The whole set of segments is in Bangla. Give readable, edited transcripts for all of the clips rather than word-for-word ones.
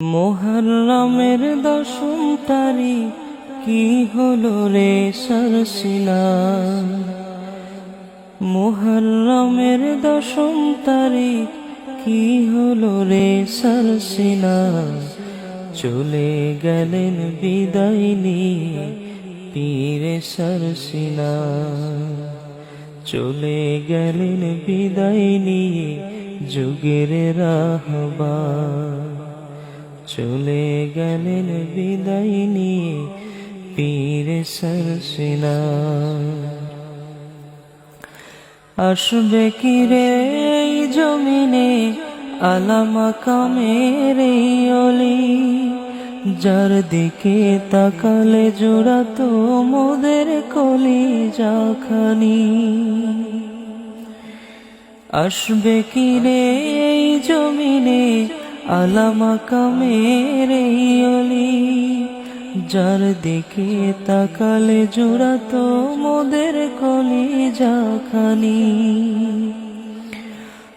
মুহররমের দশম তারিখ কি হলো রে সরসিনা। মুহররমের দশম তারিখ কি হলো রে সরসিনা। চলে গেলেন বিদায় নিয়ে পীরে সরসিনা। চলে গেলেন বিদায় নিয়ে যুগের রাহবার। চলে গেলেন বিদায় নিয়ে পীরে সরসিনা। আসবে কি রে এই জমিনে আলা মাকামের এই অলি। যার দিকে তাকালে জোড়াতো মোদের কলিজা খানি। আসবে কি রে এই জমিনে আলা মাকামের এই অলি। যার দিকে তাকালে জোড়াতো মোদের কলিজা খানি।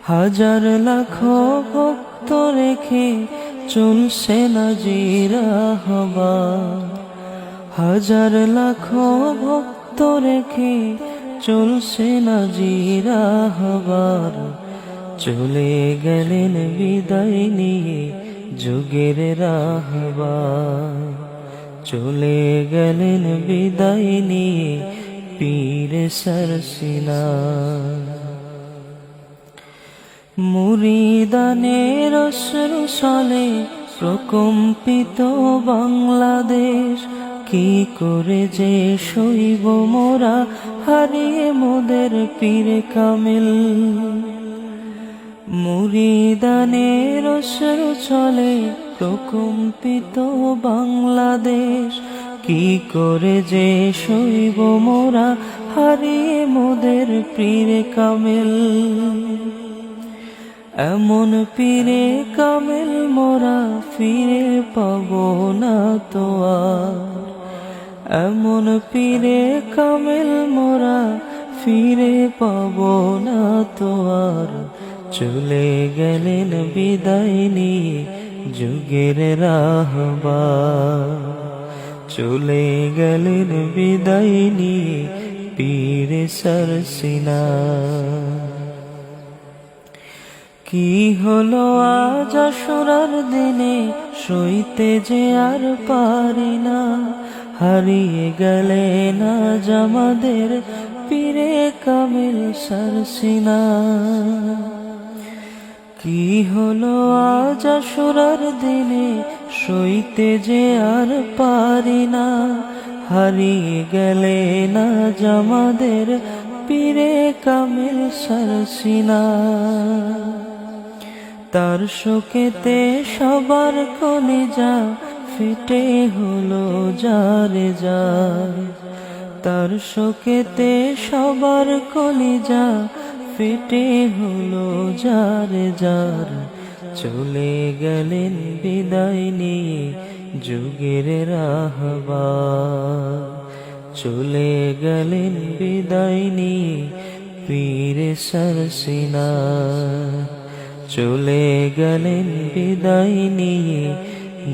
হাজার লাখো ভক্ত রেখে চলছে না জিরাহবার। হাজার লাখো ভক্ত রেখে চলছে না জিরাহবার। চলে গেলেন বিদায় নিয়ে যুগের রাহবার। চলে গেলেন বিদায় নিয়ে পীরে সরসিনা। মুরিদানের অশ্রু সলে প্রকম্পিত বাংলাদেশ। কি করে যে সইব মোরা হারিয়ে মোদের পীরে কামিল। মুরিদানের অশ্রু ছলে প্রকম্পিত বাংলাদেশ। কি করে যে সইব মোরা হারিয়ে মোদের পীরে কামিল। এমন পীরে কামিল মোরা ফিরে পাবো না তো আর। এমন পীরে কামিল মোরা ফিরে পাবো না তো আর। চলে গেলেন বিদায় নিয়ে যুগের রাহবার। চলে গেলেন বিদায় নিয়ে পীরে সরসিনা। কি হলো আজ আশুরার দিনে সইতে যে আর পারি না। হারিয়ে গেলেন আজ আমাদের পীরে কামিল সরসিনা। কি হলো আজ আশুরার দিনে সইতে যে আর পারি না। হারিয়ে গেলেন আজ আমাদের পীরে কামিল সরসিনা। তার শোকেতে সবার কলিজা ফেটে হলো যারে যার। তার শোকেতে সবার কলিজা ফেটে হলো যারে যার। চলে গেলেন বিদায় নিয়ে যুগের রাহবার। চলে গেলেন বিদায় নিয়ে পীরে সরসিনা। চলে গেলেন বিদায় নিয়ে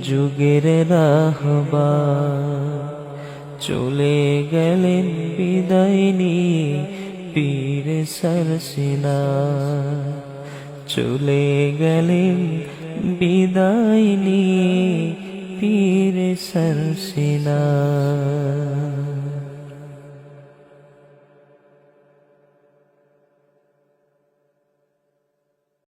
যুগের রাহবার। চলে গেলেন বিদায় নিয়ে পীরে সরসিনা। চলে গেলেন বিদায় নিয়ে পীরে সরসিনা।